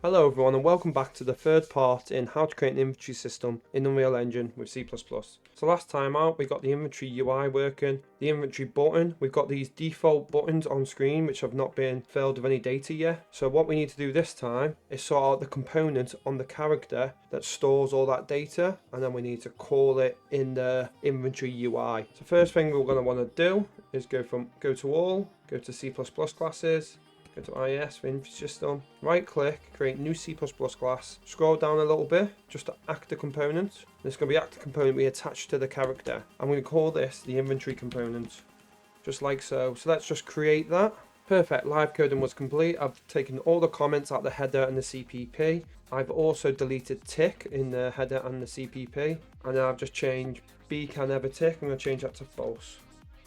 Hello everyone and welcome back to the third part in how to create an inventory system in Unreal Engine with C++. So last time out we got the inventory UI working, the inventory button, we've got these default buttons on screen which have not been filled with any data yet. So what we need to do this time is sort out the component on the character that stores all that data, and then we need to call it in the inventory UI. So first thing we're going to want to do is go to all, go to C++ classes, go to IS for inventory system, right click, create new C++ class, scroll down a little bit just to actor component. This is going to be actor component we attach to the character. I'm going to call this the inventory component, just like so. So let's just create that. Perfect, live coding was complete. I've taken all the comments out the header and the CPP. I've also deleted tick in the header and the CPP, and I've just changed B can never tick. I'm going to change that to false.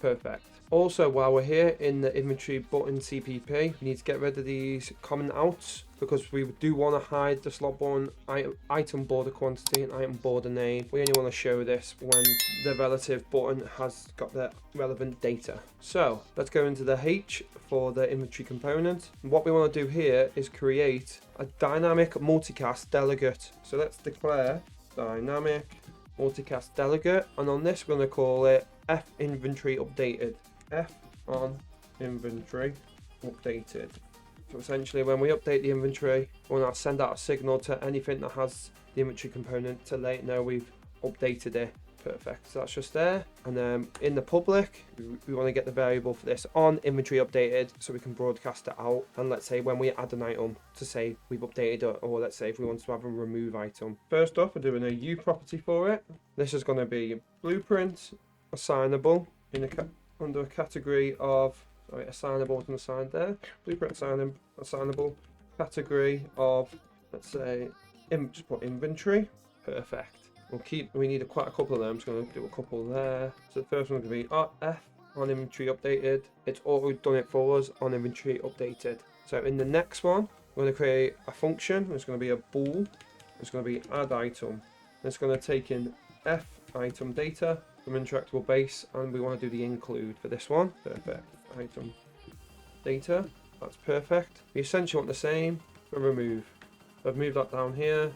Perfect. Also, while we're here in the inventory button CPP, we need to get rid of these comment outs because we do want to hide the slot button item border quantity and item border name. We only want to show this when the relative button has got the relevant data. So let's go into the H for the inventory component. And what we want to do here is create a dynamic multicast delegate. So let's declare dynamic multicast delegate, and on this we're going to call it F inventory updated. F on inventory updated. So essentially when we update the inventory, we'll now send out a signal to anything that has the inventory component to let it know we've updated it. Perfect, so that's just there. And then in the public, we want to get the variable for this on inventory updated so we can broadcast it out. And let's say when we add an item to say we've updated it, or let's say if we want to have a remove item. First off, we're doing a U property for it. This is going to be blueprint assignable in under a category of, assignable wasn't assigned there, blueprint assignable, category of, let's say, just put inventory. Perfect. We need quite a couple of them, so I'm going to do a couple there. So the first one is going to be F on inventory updated. It's already done it for us on inventory updated. So in the next one, we're going to create a function. It's going to be a bool. It's going to be add item. It's going to take in F item data from interactable base, and we want to do the include for this one. Perfect. Item data. That's perfect. We essentially want the same for remove. So I've moved that down here.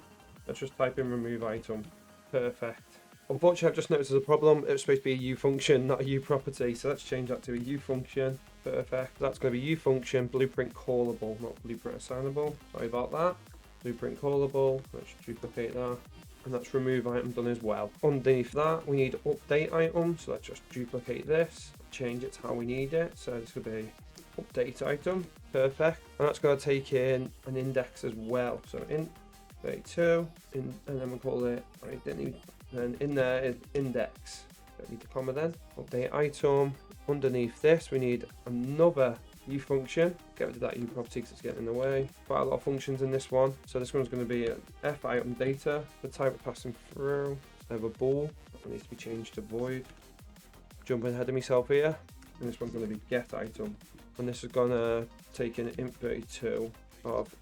Let's just type in remove item. Perfect. Unfortunately, I've just noticed there's a problem. It was supposed to be a U function, not a U property. So let's change that to a U function. Perfect. That's going to be U function blueprint callable, not blueprint assignable. Sorry about that. Blueprint callable. Let's duplicate that. And that's remove item done as well. Underneath that, we need update item. So let's just duplicate this, change it to how we need it. So this could be update item. Perfect. And that's going to take in an index as well. So int 32, and then we'll call it identity. And in there is index. Don't need the comma then. Update item. Underneath this, we need another U function. Get rid of that U property because it's getting in the way. Quite a lot of functions in this one. So this one's going to be an F item data. The type we're passing through. I have a bool. That needs to be changed to void. Jumping ahead of myself here. And this one's going to be get item. And this is going to take in int 32 of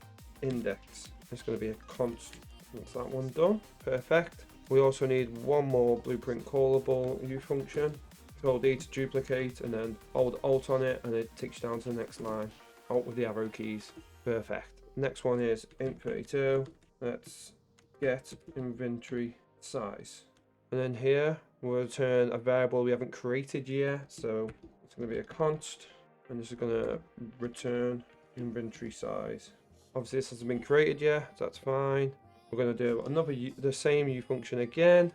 index. It's going to be a const. That's that one done. Perfect. We also need one more blueprint callable U function. Hold D to duplicate, and then hold Alt on it, and it takes you down to the next line. Alt with the arrow keys. Perfect. Next one is int 32. Let's get inventory size. And then here we'll return a variable we haven't created yet. So it's going to be a const, and this is going to return inventory size. Obviously this hasn't been created yet, so that's fine. We're going to do another the same U function again.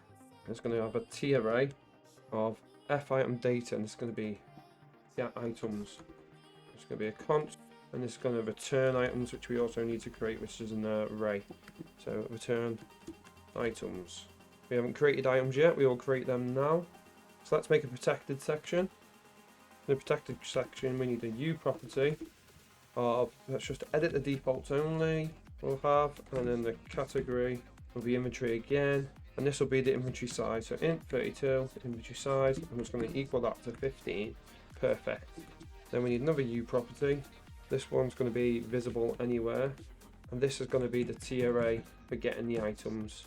It's going to have a T array of F item data, and it's going to be the items. It's going to be a const, and it's going to return items, which we also need to create, which is an array. So return items. We haven't created items yet, we will create them now. So let's make a protected section. In the protected section, we need a U property of, let's just edit the defaults only, we'll have, and then the category will be inventory again. And this will be the inventory size. So int 32 inventory size. I'm just going to equal that to 15. Perfect. Then we need another U property. This one's going to be visible anywhere. And this is going to be the T array for getting the items.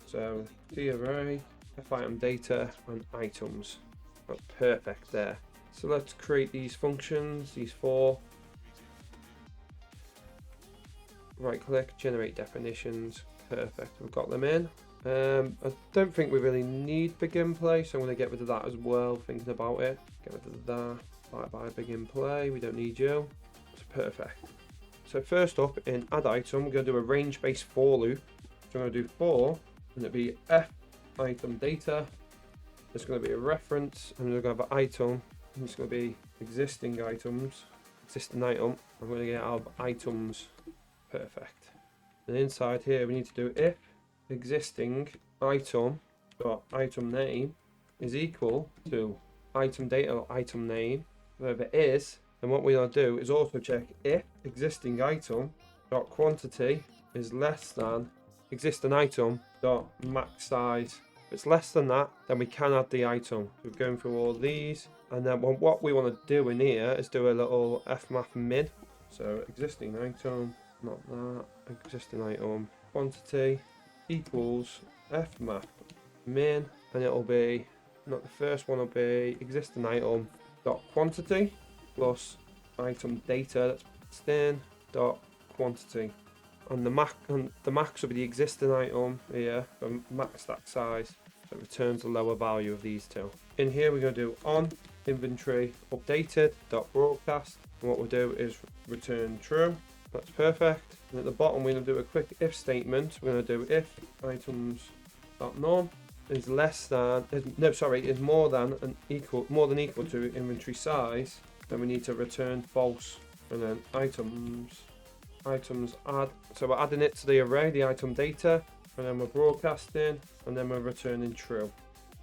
So T array, F item data, and items. That's perfect there. So let's create these functions, these four. right click, generate definitions. Perfect, we've got them in. I don't think we really need begin play, so I'm going to get rid of that as well, thinking about it. Get rid of that. Bye begin play, we don't need you. It's perfect. So first up in add item, we're going to do a range based for loop. So I'm going to do for, and it'll be f item data. There's going to be a reference, and we're going to have an item, and it's going to be existing items. Existing item, I'm going to get out of items. Perfect. And inside here we need to do if existing item dot item name is equal to item data or item name. Whatever it is, then what we want to do is also check if existing item dot quantity is less than existing item dot max size. If it's less than that, then we can add the item. We're going through all these, and then what we want to do in here is do a little fmap min. So existing item, not that, existing item quantity equals fmap min, and it'll be, not the first one will be existing item dot quantity plus item data that's passed in dot quantity, and the max will be the existing item here for max stack size, so it returns the lower value of these two. In here we're going to do on inventory updated dot broadcast, and what we'll do is return true. That's perfect. And at the bottom we're going to do a quick if statement. We're going to do if items dot norm is less than, is more than equal to inventory size, then we need to return false, and then items add, so we're adding it to the array, the item data, and then we're broadcasting, and then we're returning true.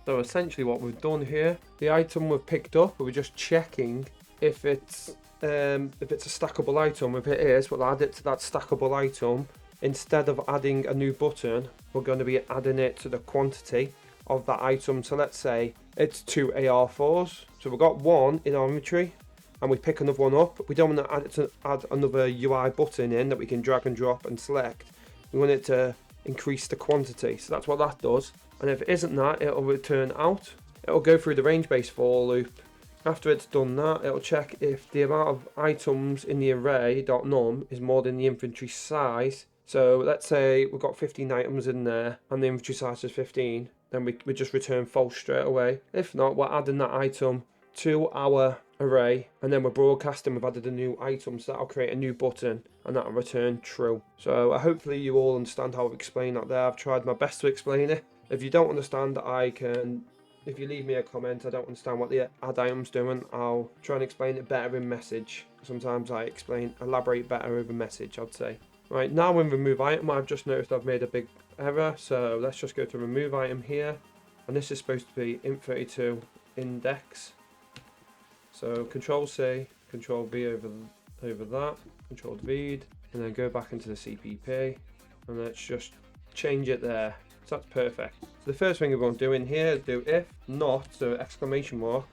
So essentially what we've done here, the item we've picked up, we're just checking if it's a stackable item. If it is, we'll add it to that stackable item. Instead of adding a new button, we're going to be adding it to the quantity of that item. So let's say it's 2 AR4s. So we've got one in our inventory, and we pick another one up. We don't want to add another UI button in that we can drag and drop and select. We want it to increase the quantity. So that's what that does. And if it isn't that, it'll return out. It'll go through the range based for loop. After it's done that, it'll check if the amount of items in the array.num is more than the inventory size. So let's say we've got 15 items in there and the inventory size is 15, then we just return false straight away. If not, we're adding that item to our array, and then we're broadcasting we've added a new item, so that'll create a new button and that'll return true. So hopefully you all understand how I've explained that there. I've tried my best to explain it. If you don't understand, if you leave me a comment, I don't understand what the add item's doing, I'll try and explain it better in message. Sometimes I elaborate better over message, I'd say. Right, now in remove item, I've just noticed I've made a big error, so let's just go to remove item here, and this is supposed to be int32 index. So Control C, Control V over that, Control V, and then go back into the CPP, and let's just change it there. So that's perfect. So the first thing we're going to do in here is do if not, so exclamation mark,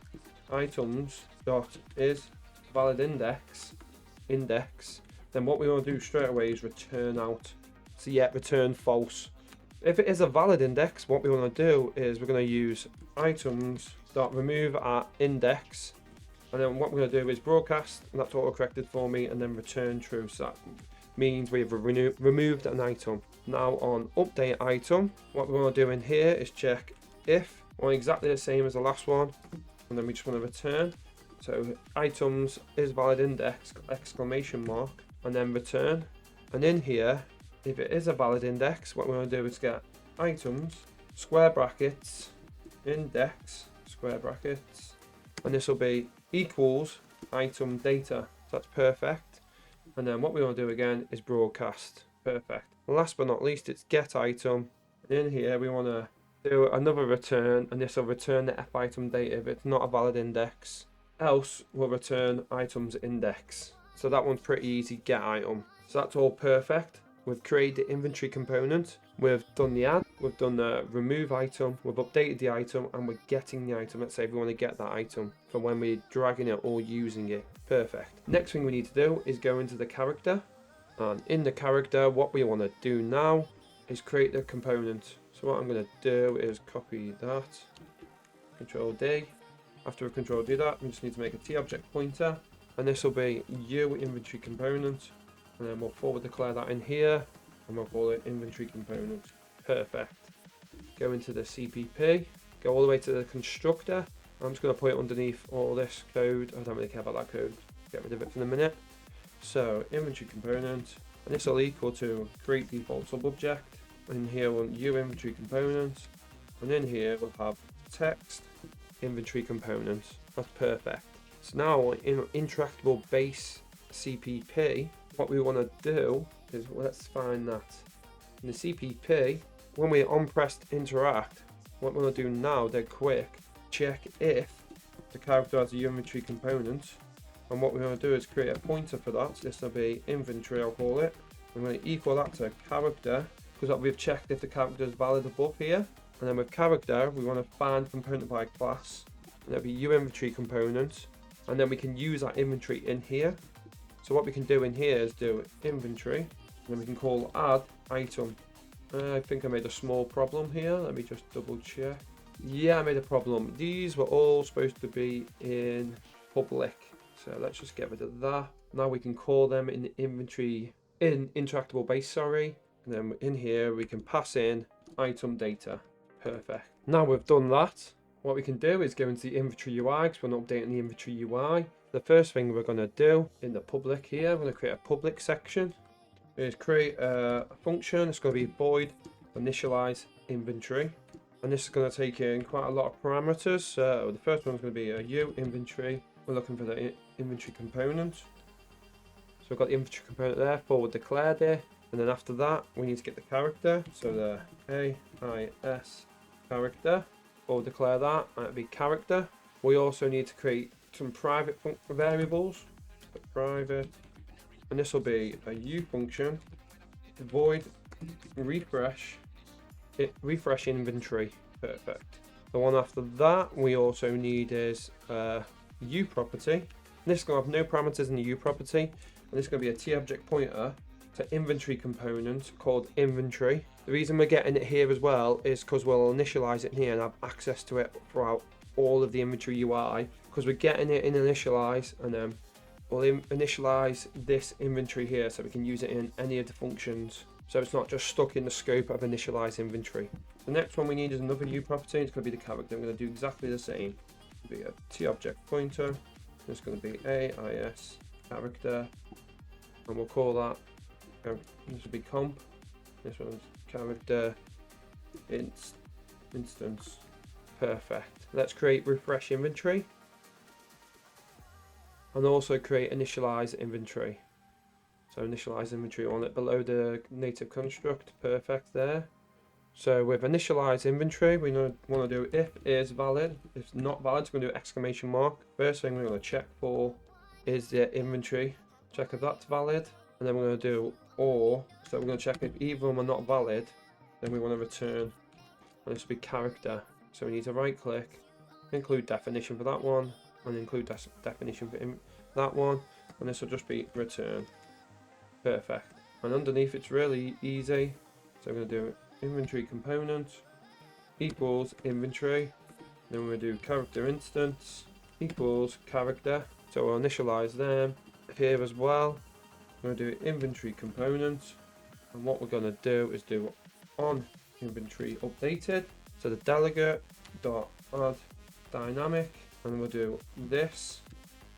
items dot is valid index. Then what we want to do straight away is return out. So yeah, return false. If it is a valid index, what we want to do is we're going to use items dot remove at index, and then what we're going to do is broadcast, and that's auto corrected for me, and then return true. So that means we have removed an item. Now on update item, what we want to do in here is check if, or exactly the same as the last one, and then we just want to return. So items is valid index, exclamation mark, and then return. And in here, if it is a valid index, what we want to do is get items, square brackets, index, square brackets, and this will be equals item data. So that's perfect. And then what we want to do again is broadcast. Perfect. And last but not least, it's get item. And in here, we want to do another return, and this will return the f item data if it's not a valid index. Else, we'll return items index. So that one's pretty easy, get item. So that's all perfect. We've created the inventory component, we've done the add, we've done the remove item, we've updated the item, and we're getting the item. Let's say if we want to get that item for when we're dragging it or using it. Perfect. Next thing we need to do is go into the character, and in the character, what we want to do now is create the component. So what I'm going to do is copy that, Control D. After we Control D that, we just need to make a T object pointer, and this will be U inventory component. and then we'll forward declare that in here, and we'll call it inventory component. Perfect. Go into the CPP, go all the way to the constructor. I'm just going to put it underneath all this code. I don't really care about that code, get rid of it for the minute. So inventory component, and this will equal to create default sub-object. In here we'll new inventory component, and in here we'll have text inventory component. That's perfect. So now in interactable base CPP, what we want to do is, let's find that. In the CPP, when we on pressed interact, what we want to do now, dead quick, check if the character has a inventory component, and what we want to do is create a pointer for that. So this will be inventory, I'll call it. I'm going to equal that to character, because we've checked if the character is valid above here. And then with character, we want to find component by class, and that'll be inventory component, and then we can use that inventory in here. So what we can do in here is do inventory, and then we can call add item. I think I made a small problem here. Let me just double check. Yeah, I made a problem. These were all supposed to be in public, so let's just get rid of that. Now we can call them in inventory, in interactable base, sorry. And then in here we can pass in item data. Perfect. Now we've done that, what we can do is go into the inventory UI, because we're not updating the inventory UI. The first thing we're going to do in the public here, we're going to create a public section, is create a function. It's going to be void initialize inventory, and this is going to take in quite a lot of parameters. So the first one's going to be a U inventory. We're looking for the inventory component. So we've got the inventory component there, forward declared it, and then after that we need to get the character. So the AIS character, forward declare that, and it'll be character. We also need to create some private variables, private, and this will be a U function, void refresh inventory. Perfect. The one after that we also need is U property. This is going to have no parameters in the U property, and this is going to be a T object pointer to inventory component called inventory. The reason we're getting it here as well is because we'll initialize it here and have access to it throughout all of the inventory UI, because we're getting it in initialize, and then we'll initialize this inventory here so we can use it in any of the functions, so it's not just stuck in the scope of initialize inventory. The next one we need is another U property. It's going to be the character. I'm going to do exactly the same. It'll be a T object pointer. It's going to be AIS character, and we'll call that, this will be comp, this one's character instance. Perfect. Let's create refresh inventory, and also create initialize inventory. So initialize inventory on it below the native construct. Perfect there. So with initialize inventory, we want to do if is valid. If it's not valid, we're going to do exclamation mark. First thing we're going to check for is the inventory. Check if that's valid, and then we're going to do or. So we're going to check if either of them are not valid. Then we want to return, and this will be character. So we need to right click, include definition for that one, and include definition for that one, and this will just be return. Perfect. And underneath it's really easy. So we're going to do inventory component equals inventory. Then we're going to do character instance equals character. So we'll initialize them here as well. We're going to do inventory component, and what we're going to do is do on inventory updated. So the delegate dot add dynamic, and we'll do this,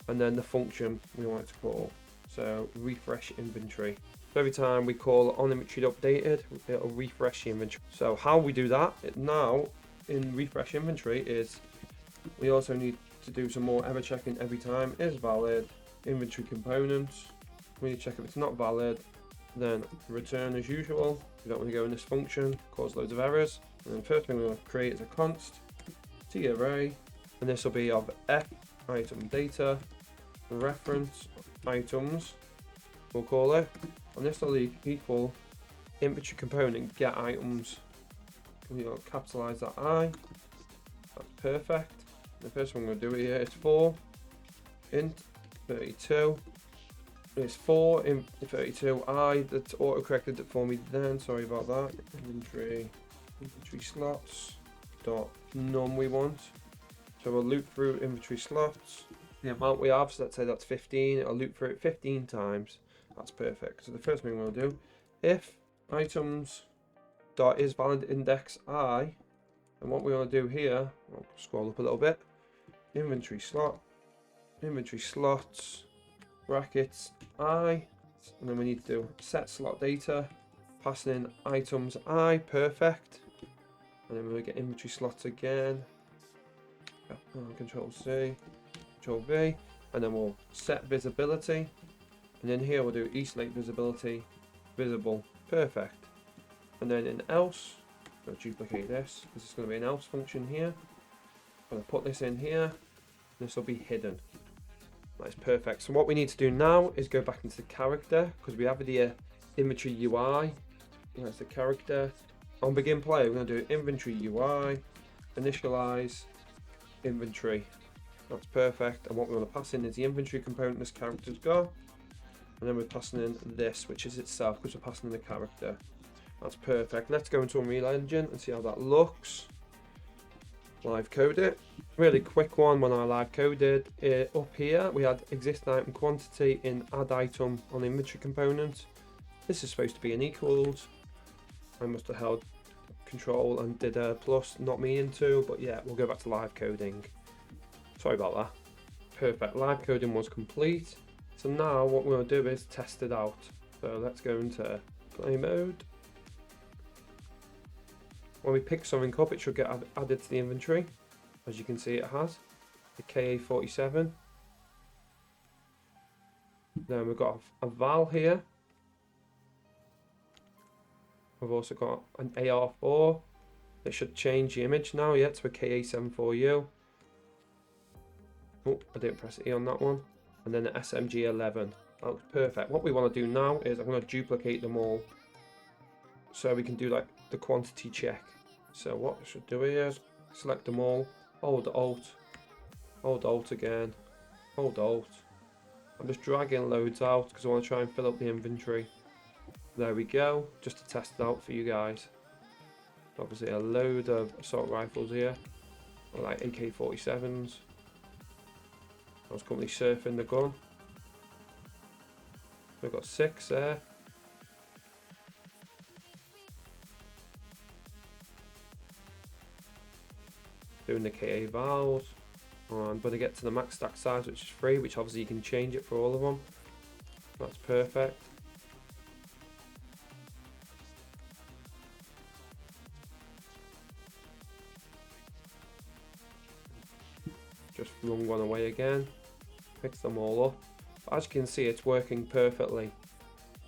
and then the function we want it to call. So refresh inventory. So every time we call on inventory updated, it'll refresh the inventory. So how we do that now in refresh inventory is we also need to do some more error checking every time. Is valid inventory components. We need to check if it's not valid, then return as usual. We don't want to go in this function, cause loads of errors. And then first thing we want to create is a const T array, and this will be of F item data reference items, we'll call it, and this will equal inventory component get items. We'll capitalize that I. That's perfect. The first one we're going to do here is for int 32. It's 4 in 32 I. That's auto corrected it for me then. Sorry about that. Inventory slots dot none we want. So we'll loop through inventory slots. The amount we have, so let's say that's 15. It'll loop through it 15 times. That's perfect. So the first thing we're going to do, if items dot is valid index I, and what we want to do here, I'll scroll up a little bit, inventory slot, inventory slots, brackets I, and then we need to do set slot data, passing in items I, perfect, and then we'll get inventory slots again, Control C, Control V, and then we'll set visibility, and then here we'll do eSlate visibility, visible, perfect, and then in else, I'll duplicate this, this is going to be an else function here, I'm going to put this in here, this will be hidden. That's perfect. So what we need to do now is go back into the character, because we have the inventory UI. That's the character. On begin player, we're going to do inventory UI, initialize, inventory. That's perfect. And what we want to pass in is the inventory component this character's got. And then we're passing in this, which is itself, because we're passing in the character. That's perfect. Let's go into Unreal Engine and see how that looks. Live code it. Really quick one when I live coded it. Up here we had exist item quantity in add item on inventory component. This is supposed to be an equals. I must have held control and did a plus, not me into, but yeah, we'll go back to live coding. Sorry about that. Perfect, live coding was complete. So now what we're going to do is test it out. So let's go into play mode. When we pick something up, it should get added to the inventory. As you can see, it has the KA47. Then we've got a val here. We've also got an AR4. It should change the image now, yeah, to a KA74U. Oh, I didn't press E on that one. And then the SMG11. That looks perfect. What we want to do now is I'm going to duplicate them all, so we can do like the quantity check. So what I should do here is select them all, hold Alt again, hold Alt. I'm just dragging loads out because I want to try and fill up the inventory. There we go, just to test it out for you guys. Obviously a load of assault rifles here, like AK-47s. I was currently surfing the gun. We've got 6 there. Doing the KA vals. I'm going to get to the max stack size, which is 3, which obviously you can change it for all of them. That's perfect. Just flung one away again. Picked them all up. But as you can see, it's working perfectly.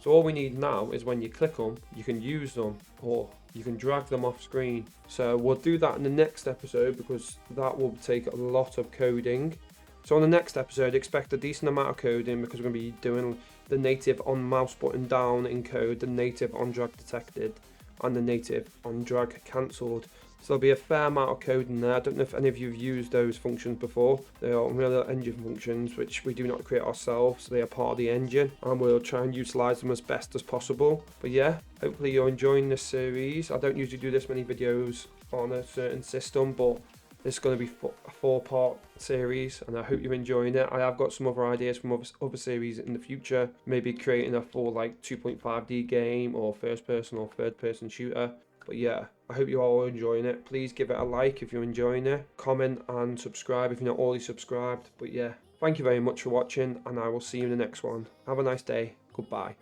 So all we need now is when you click them, you can use them or you can drag them off screen. So we'll do that in the next episode because that will take a lot of coding. So on the next episode, expect a decent amount of coding because we're going to be doing the native on mouse button down encode, the native on drag detected, and the native on drag cancelled. So there'll be a fair amount of code in there. I don't know if any of you have used those functions before. They are Unreal Engine functions which we do not create ourselves. They are part of the engine and we'll try and utilise them as best as possible. But yeah, hopefully you're enjoying this series. I don't usually do this many videos on a certain system, but this is going to be a 4-part series and I hope you're enjoying it. I have got some other ideas from other series in the future. Maybe creating a full like 2.5D game or first person or third person shooter. But yeah, I hope you're all enjoying it. Please give it a like if you're enjoying it. Comment and subscribe if you're not already subscribed. But yeah, thank you very much for watching and I will see you in the next one. Have a nice day. Goodbye.